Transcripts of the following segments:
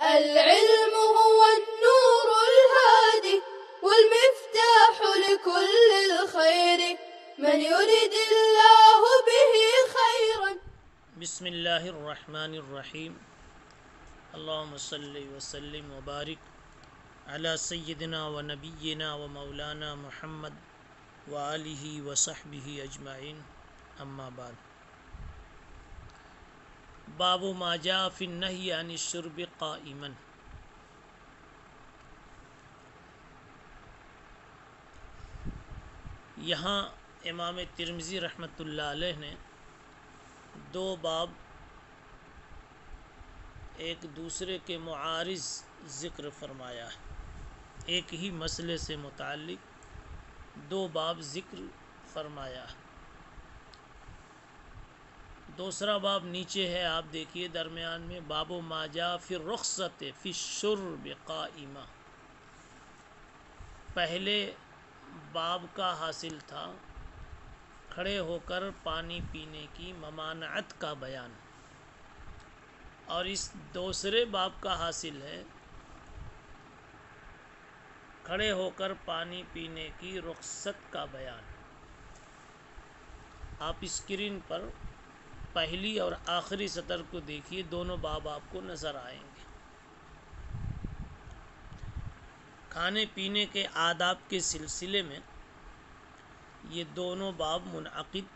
العلم هو النور الهادي والمفتاح لكل الخير من يرد الله به خيرا. بسم اللہ الرحمن الرحیم. اللہم صلی وسلم وبارک علی سیدنا و نبینا و مولانا محمد وآلہ وصحبہ اجمعین. اما بعد. باب ما جاء فی النہی عن الشرب قائما. یہاں امام ترمذی رحمۃ اللہ علیہ نے دو باب ایک دوسرے کے معارض ذکر فرمایا ہے. ایک ہی مسئلے سے متعلق دو باب ذکر فرمایا ہے. دوسرا باب نیچے ہے، آپ دیکھیے درمیان میں، باب ما جاء فی الرخصۃ فی الشرب قائما. پہلے باب کا حاصل تھا کھڑے ہو کر پانی پینے کی ممانعت کا بیان، اور اس دوسرے باب کا حاصل ہے کھڑے ہو کر پانی پینے کی رخصت کا بیان. آپ اسکرین پر پہلی اور آخری سطر کو دیکھیے، دونوں باب آپ کو نظر آئیں گے. کھانے پینے کے آداب کے سلسلے میں یہ دونوں باب منعقد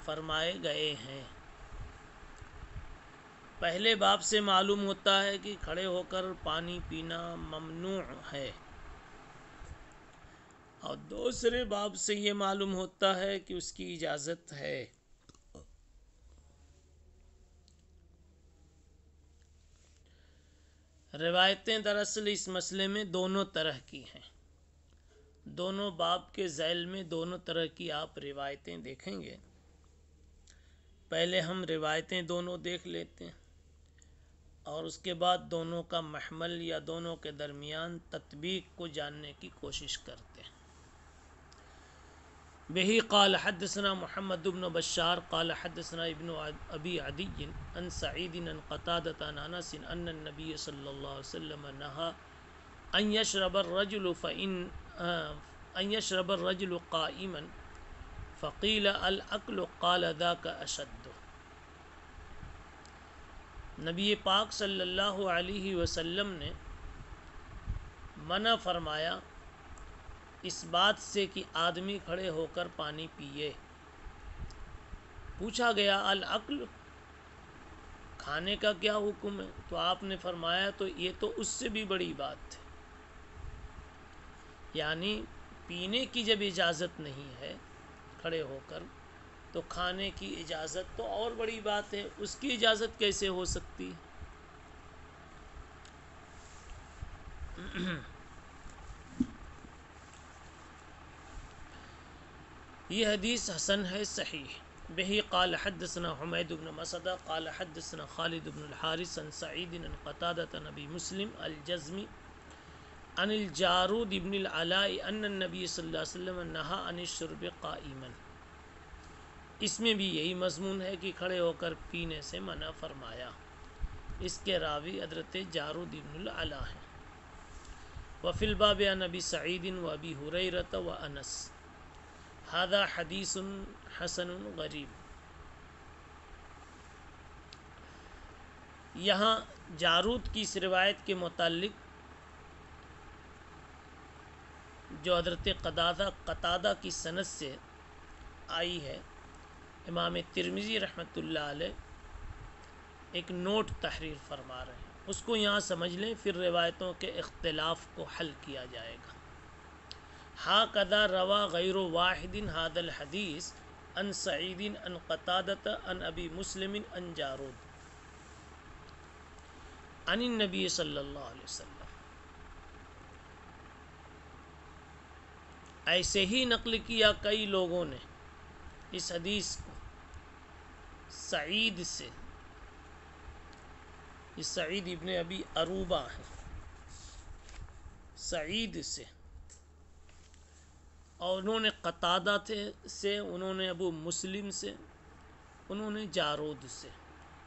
فرمائے گئے ہیں. پہلے باب سے معلوم ہوتا ہے کہ کھڑے ہو کر پانی پینا ممنوع ہے، اور دوسرے باب سے یہ معلوم ہوتا ہے کہ اس کی اجازت ہے. روایتیں دراصل اس مسئلے میں دونوں طرح کی ہیں. دونوں باب کے ذیل میں دونوں طرح کی آپ روایتیں دیکھیں گے. پہلے ہم روایتیں دونوں دیکھ لیتے ہیں اور اس کے بعد دونوں کا محمل یا دونوں کے درمیان تطبیق کو جاننے کی کوشش کرتے ہیں. بہی قال حدثنا محمد بن بشار قال حدثنا ابن ابی عدی عن سعید عن قتادۃ عن انس ان النبی صلی اللہ علیہ وسلم نہى ان يشرب الرجل قائما فقیل الاکل قال ذاک اشد. نبی پاک صلی اللہ علیہ وسلم نے منع فرمایا اس بات سے کہ آدمی کھڑے ہو کر پانی پیے. پوچھا گیا الاکل، کھانے کا کیا حکم ہے؟ تو آپ نے فرمایا تو یہ تو اس سے بھی بڑی بات ہے. یعنی پینے کی جب اجازت نہیں ہے کھڑے ہو کر، تو کھانے کی اجازت تو اور بڑی بات ہے. اس کی اجازت کیسے ہو سکتی ہے؟ یہ حدیث حسن ہے، صحیح. بہی قال حدثنا حمید بن مسعدہ قال حدثنا خالد بن الحارث عن سعید عن قتادۃ عن ابی مسلم الجزمی عن الجارود بن العلاء ان النبی صلی اللہ علیہ وسلم نہى عن الشرب قائما. اس میں بھی یہی مضمون ہے کہ کھڑے ہو کر پینے سے منع فرمایا. اس کے راوی حضرت جارود بن العلاء ہیں. وفی الباب عن ابی سعید و ابی ہریرہ و انس. هذا حدیث حسن غریب. یہاں جارود کی اس روایت کے متعلق جو حضرت قتادہ کی سند سے آئی ہے، امام ترمذی رحمۃ اللہ علیہ ایک نوٹ تحریر فرما رہے ہیں. اس کو یہاں سمجھ لیں، پھر روایتوں کے اختلاف کو حل کیا جائے گا. ہاکذا روا غیر واحد هذا الحدیث عن سعید عن قتادۃ عن ابی مسلم عن جارود عن النبی صلی اللہ علیہ وسلم. ایسے ہی نقل کیا کئی لوگوں نے اس حدیث کو سعید سے. یہ سعید ابن ابی عروبہ ہے، سعید سے، اور انہوں نے قتادہ سے، انہوں نے ابو مسلم سے، انہوں نے جارود سے،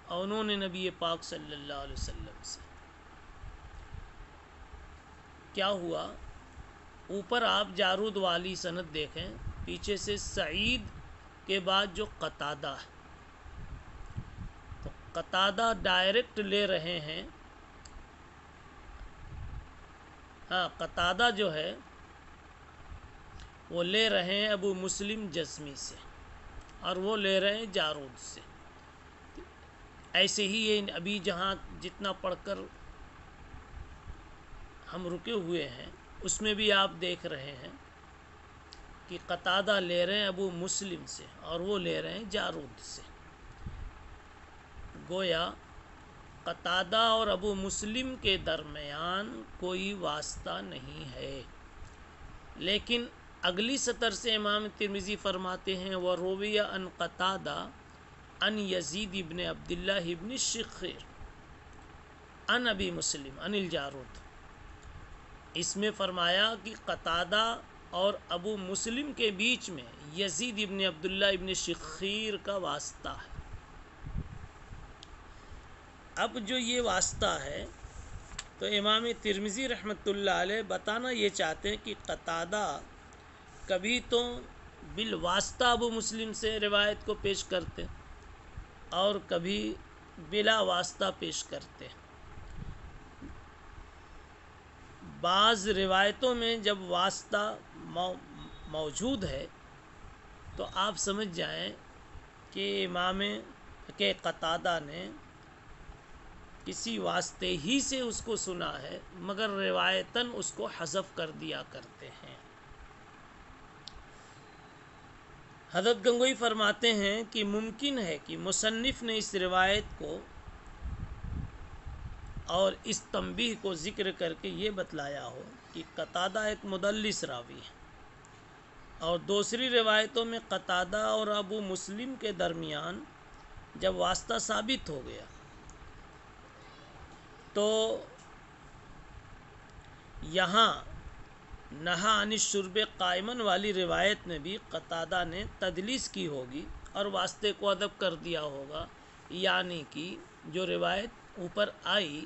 اور انہوں نے نبی پاک صلی اللہ علیہ وسلم سے. کیا ہوا، اوپر آپ جارود والی سند دیکھیں، پیچھے سے سعید کے بعد جو قتادہ ہے، تو قتادہ ڈائریکٹ لے رہے ہیں، ہاں قتادہ جو ہے وہ لے رہے ہیں ابو مسلم جزمی سے، اور وہ لے رہے ہیں جارود سے۔ ایسے ہی یہ ابھی جہاں جتنا پڑھ کر ہم رکے ہوئے ہیں اس میں بھی آپ دیکھ رہے ہیں کہ قتادہ لے رہے ہیں ابو مسلم سے اور وہ لے رہے ہیں جارود سے۔ گویا قتادہ اور ابو مسلم کے درمیان کوئی واسطہ نہیں ہے، لیکن اگلی سطر سے امام ترمذی فرماتے ہیں وَرُوِيَ عَنْ قَتَادَةَ عَنْ یزید ابن عبداللہ ابن الشخیر عن ابی مسلم عن الجارود۔ اس میں فرمایا کہ قتادہ اور ابو مسلم کے بیچ میں یزید ابن عبداللہ ابن شخیر کا واسطہ ہے۔ اب جو یہ واسطہ ہے تو امام ترمذی رحمۃ اللہ علیہ بتانا یہ چاہتے ہیں کہ قتادہ کبھی تو بالواسطہ ابو مسلم سے روایت کو پیش کرتے اور کبھی بلا واسطہ پیش کرتے۔ بعض روایتوں میں جب واسطہ موجود ہے تو آپ سمجھ جائیں کہ قتادہ نے کسی واسطے ہی سے اس کو سنا ہے، مگر روایتاً اس کو حذف کر دیا کرتے ہیں۔ حضرت گنگوئی فرماتے ہیں کہ ممکن ہے کہ مصنف نے اس روایت کو اور اس تنبیہ کو ذکر کر کے یہ بتلایا ہو کہ قتادہ ایک مدلس راوی ہے، اور دوسری روایتوں میں قتادہ اور ابو مسلم کے درمیان جب واسطہ ثابت ہو گیا تو یہاں نہا عن الشرب قائمن والی روایت میں بھی قتادہ نے تدلیس کی ہوگی اور واسطے کو ادب کر دیا ہوگا، یعنی کہ جو روایت اوپر آئی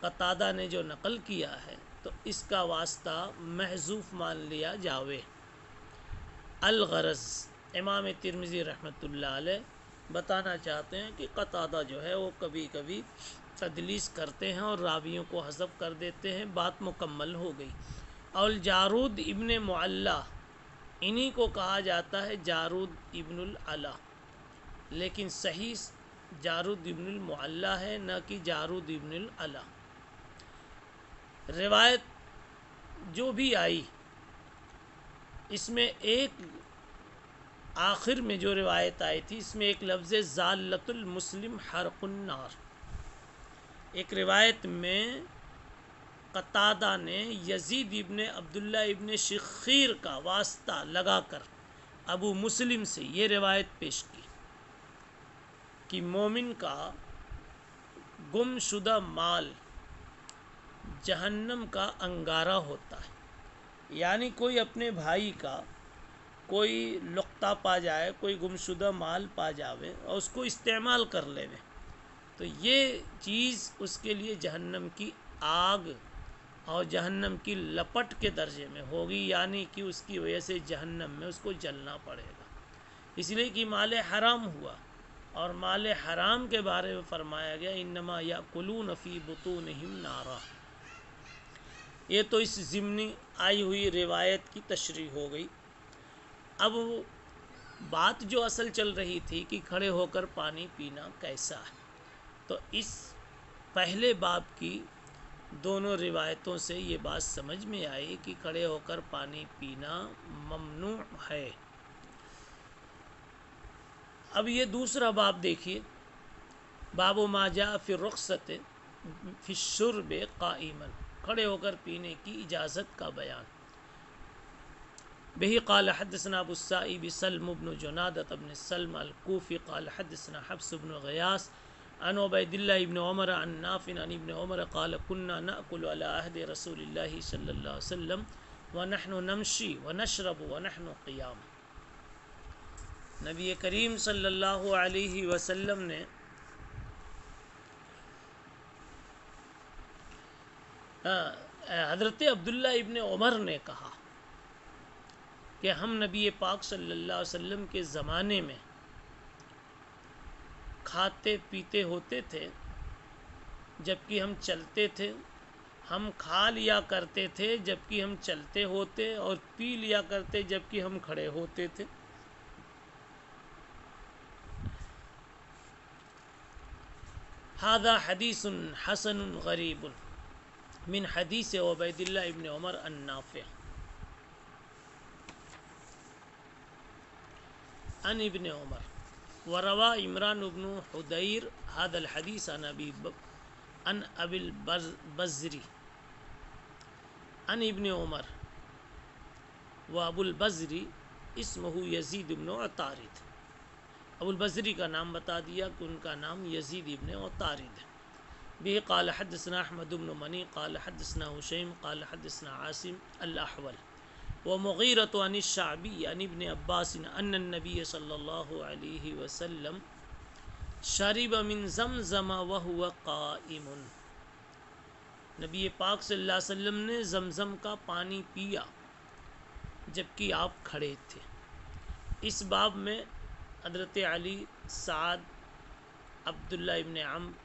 قتادہ نے جو نقل کیا ہے تو اس کا واسطہ محذوف مان لیا جاوے۔ الغرض امام ترمذی رحمۃ اللہ علیہ بتانا چاہتے ہیں کہ قتادہ جو ہے وہ کبھی کبھی تدلیس کرتے ہیں اور راویوں کو حذف کر دیتے ہیں، بات مکمل ہو گئی۔ اور جارود ابن معلّہ انہی کو کہا جاتا ہے جارود ابن العلا، لیکن صحیح جارود ابن المعلّہ ہے، نہ کہ جارود ابن العلا۔ روایت جو بھی آئی اس میں ایک آخر میں جو روایت آئی تھی اس میں ایک لفظ ضالۃ المسلم حرق النار، ایک روایت میں قتادہ نے یزید ابن عبداللہ ابن شخیر کا واسطہ لگا کر ابو مسلم سے یہ روایت پیش کی کہ مومن کا گم شدہ مال جہنم کا انگارہ ہوتا ہے، یعنی کوئی اپنے بھائی کا کوئی لقطہ پا جائے، کوئی گمشدہ مال پا جاوے اور اس کو استعمال کر لے تو یہ چیز اس کے لیے جہنم کی آگ اور جہنم کی لپٹ کے درجے میں ہوگی، یعنی کہ اس کی وجہ سے جہنم میں اس کو جلنا پڑے گا، اس لیے کہ مال حرام ہوا۔ اور مال حرام کے بارے میں فرمایا گیا انما یاکلون فی بطونہم نارا۔ یہ تو اس ضمنی آئی ہوئی روایت کی تشریح ہو گئی۔ اب بات جو اصل چل رہی تھی کہ کھڑے ہو کر پانی پینا کیسا ہے، تو اس پہلے باب کی دونوں روایتوں سے یہ بات سمجھ میں آئی کہ کھڑے ہو کر پانی پینا ممنوع ہے۔ اب یہ دوسرا باب دیکھیے، باب ما جاء فی الرخصۃ فی الشرب قائما، کھڑے ہو کر پینے کی اجازت کا بیان۔ بہ قال حدثنا ابو السائب سلم بن جنادة بن سلم الکوفی قال حدثنا حفص بن غیاث عن عبید اللہ ابن عمر عن نافع عن ابن عمر قال كنا نأكل على عهد رسول الله صلی اللہ علیہ وسلم ونحن نمشي ونشرب ونحن قیام۔ نبی کریم صلی اللہ علیہ وسلم نے حضرت عبداللہ ابن عمر نے کہا کہ ہم نبی پاک صلی اللہ علیہ وسلم کے زمانے میں کھاتے پیتے ہوتے تھے جبکہ ہم چلتے تھے، ہم کھا لیا کرتے تھے جبکہ ہم چلتے ہوتے، اور پی لیا کرتے جبکہ ہم کھڑے ہوتے تھے۔ هذا حدیث حسن غریب من حدیث عبید اللہ ابن عمر النافع عن ابن عمر وروى عمران بن حدیر هذا الحدیث عن ابی البزری عن ابن عمر وابو البزری اسمہ یزید ابن عطارد۔ ابو البزری کا نام بتا دیا کہ ان کا نام یزید ابن عطارد ہے۔ به قال حدثنا احمد بن منی قال حدثنا حشیم قال حدثنا عاصم الاحول ومغیرۃ عن الشعبی عن ابن عباس ان النبی صلی اللہ علیہ وسلم شرب من زمزم وهو قائم، نبی پاک صلی اللہ علیہ وسلم نے زمزم کا پانی پیا جبکہ آپ کھڑے تھے۔ اس باب میں حضرت علی، سعد، عبداللہ ابن عمرو،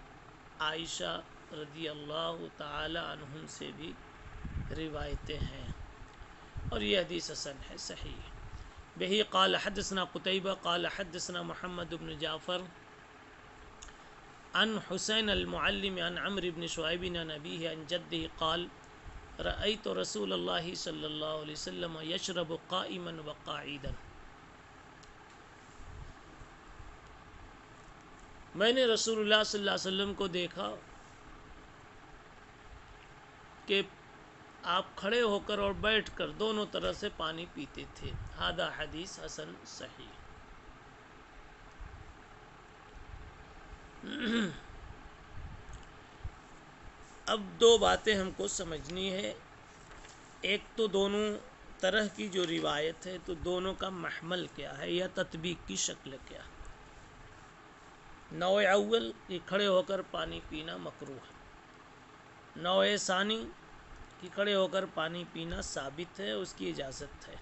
عائشہ رضی اللہ تعالی عنہم سے بھی روایتیں ہیں، اور یہ حدیث حسن ہے، صحیح ہے۔ بہی قال حدثنا قتیبہ قال حدثنا محمد بن جعفر عن حسین المعلم عن عمرو بن شعیب عن ابیہ عن جدہ قال رأیت رسول اللہ صلی اللہ علیہ وسلم یشرب قائما وقاعدا، میں نے رسول اللہ صلی اللہ علیہ وسلم کو دیکھا کہ آپ کھڑے ہو کر اور بیٹھ کر دونوں طرح سے پانی پیتے تھے۔ ھذا حدیث حسن صحیح۔ اب دو باتیں ہم کو سمجھنی ہے، ایک تو دونوں طرح کی جو روایت ہے تو دونوں کا محمل کیا ہے یا تطبیق کی شکل کیا ہے۔ نوع اول کہ کھڑے ہو کر پانی پینا مکروہ ہے، نوع ثانی کہ کھڑے ہو کر پانی پینا ثابت ہے، اس کی اجازت ہے۔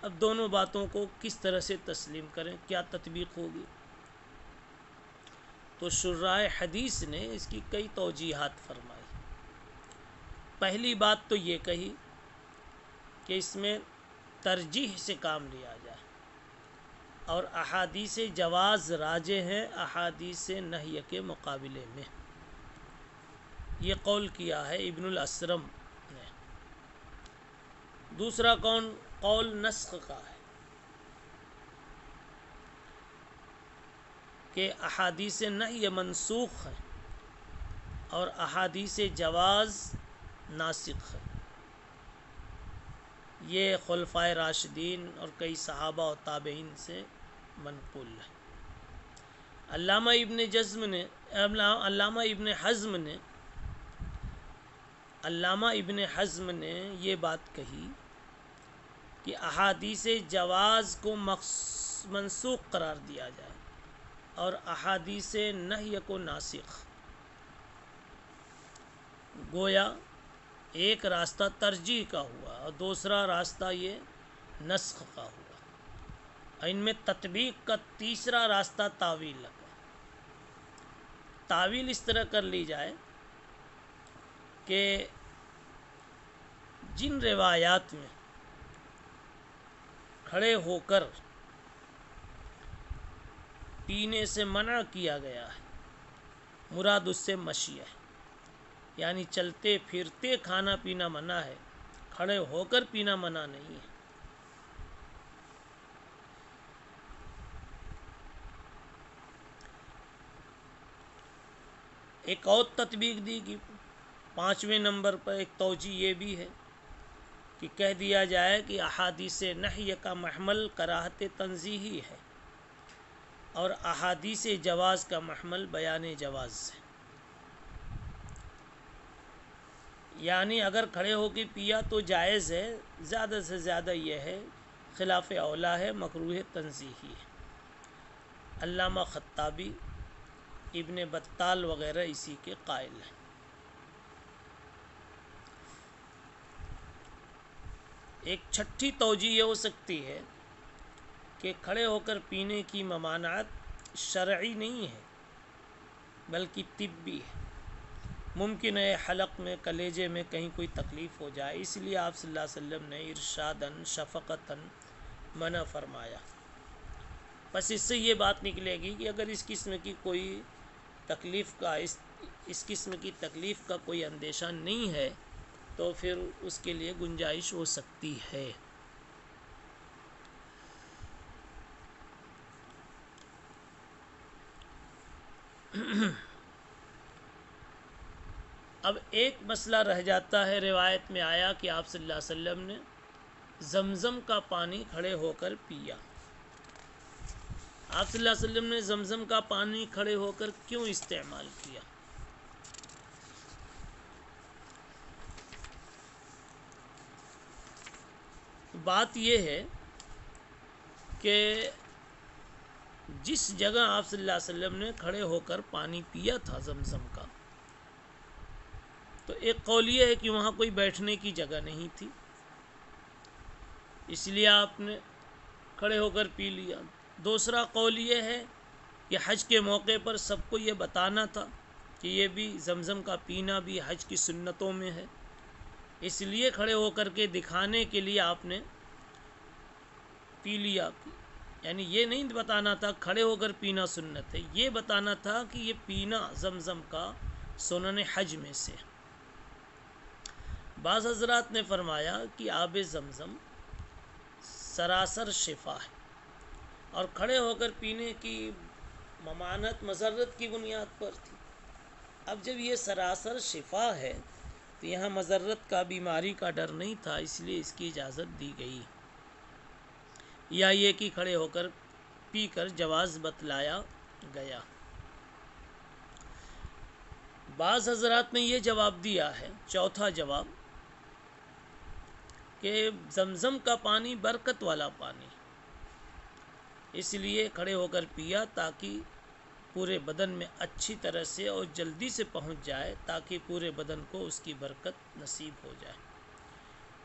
اب دونوں باتوں کو کس طرح سے تسلیم کریں، کیا تطبیق ہوگی؟ تو شراح حدیث نے اس کی کئی توجیحات فرمائی۔ پہلی بات تو یہ کہی کہ اس میں ترجیح سے کام لیا جائے، اور احادیث جواز راجح ہیں احادیث نہی کے مقابلے میں، یہ قول کیا ہے ابن الاسرم نے۔ دوسرا قول نسخ کا ہے کہ احادیث نہی منسوخ ہیں اور احادیث جواز ناسخ ہے، یہ خلفائے راشدین اور کئی صحابہ و تابعین سے منقول ہے۔ علامہ ابن حزم نے یہ بات کہی کہ احادیث جواز کو منسوخ قرار دیا جائے اور احادیث نہی کو ناسخ، گویا ایک راستہ ترجیح کا ہوا اور دوسرا راستہ یہ نسخ کا ہوا، اور ان میں تطبیق کا تیسرا راستہ تاویل لگا۔ تاویل اس طرح کر لی جائے کہ جن روایات میں کھڑے ہو کر پینے سے منع کیا گیا ہے، مراد اس سے مشی ہے، یعنی چلتے پھرتے کھانا پینا منع ہے، کھڑے ہو کر پینا منع نہیں ہے۔ ایک اور تطبیق دی کہ 5ویں نمبر پر ایک توجیہ یہ بھی ہے کہ کہہ دیا جائے کہ احادیث نہی کا محمل کراہت تنزیہی ہے اور احادیث جواز کا محمل بیان جواز ہے، یعنی اگر کھڑے ہو کے پیا تو جائز ہے، زیادہ سے زیادہ یہ ہے خلاف اولا ہے، مکروہ تنزیہی ہے۔ علامہ خطابی، ابن بطال وغیرہ اسی کے قائل ہیں۔ ایک چھٹی توجیہ یہ ہو سکتی ہے کہ کھڑے ہو کر پینے کی ممانعت شرعی نہیں ہے بلکہ طبی ہے. ممکن ہے حلق میں کلیجے میں کہیں کوئی تکلیف ہو جائے، اس لیے آپ صلی اللہ علیہ وسلم نے ارشاداً شفقتاً منع فرمایا. بس اس سے یہ بات نکلے گی کہ اگر اس قسم کی کوئی تکلیف کا اس قسم کی تکلیف کا کوئی اندیشہ نہیں ہے تو پھر اس کے لیے گنجائش ہو سکتی ہے. اب ایک مسئلہ رہ جاتا ہے. روایت میں آیا کہ آپ صلی اللہ علیہ وسلم نے زمزم کا پانی کھڑے ہو کر پیا. آپ صلی اللہ علیہ وسلم نے زمزم کا پانی کھڑے ہو کر کیوں استعمال کیا؟ بات یہ ہے کہ جس جگہ آپ صلی اللہ علیہ وسلم نے کھڑے ہو کر پانی پیا تھا زمزم کا، تو ایک قول یہ ہے کہ وہاں کوئی بیٹھنے کی جگہ نہیں تھی، اس لیے آپ نے کھڑے ہو کر پی لیا. دوسرا قول یہ ہے کہ حج کے موقع پر سب کو یہ بتانا تھا کہ یہ بھی زمزم کا پینا بھی حج کی سنتوں میں ہے، اس لیے کھڑے ہو کر کے دکھانے کے لیے آپ نے پی لیا. یعنی یہ نہیں بتانا تھا کھڑے ہو کر پینا سنت ہے، یہ بتانا تھا کہ یہ پینا زمزم کا سنن حج میں سے. بعض حضرات نے فرمایا کہ آب زمزم سراسر شفا ہے اور کھڑے ہو کر پینے کی ممانعت مضرت کی بنیاد پر تھی. اب جب یہ سراسر شفا ہے تو یہاں مضرت کا، بیماری کا ڈر نہیں تھا، اس لیے اس کی اجازت دی گئی. یا یہ کہ کھڑے ہو کر پی کر جواز بتلایا گیا. بعض حضرات نے یہ جواب دیا ہے، چوتھا جواب، کہ زمزم کا پانی برکت والا پانی، اس لیے کھڑے ہو کر پیا تاکہ پورے بدن میں اچھی طرح سے اور جلدی سے پہنچ جائے، تاکہ پورے بدن کو اس کی برکت نصیب ہو جائے.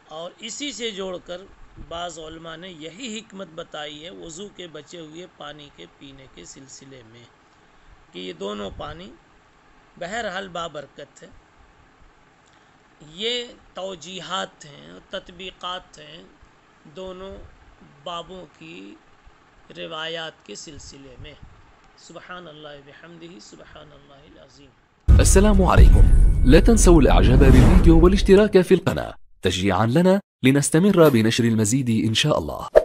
اور اسی سے جوڑ کر بعض علماء نے یہی حکمت بتائی ہے وضو کے بچے ہوئے پانی کے پینے کے سلسلے میں، کہ یہ دونوں پانی بہرحال بابرکت ہے. یہ توجیحات ہیں، تطبیقات ہیں دونوں بابوں کی روایات کے سلسلے میں. سبحان اللہ بحمدہ، سبحان اللہ العظیم. السلام عليكم. لا تنسوا الاعجاب بالفيديو والاشتراك في القناة تشجيعا لنا لنستمر بنشر المزيد إن شاء الله.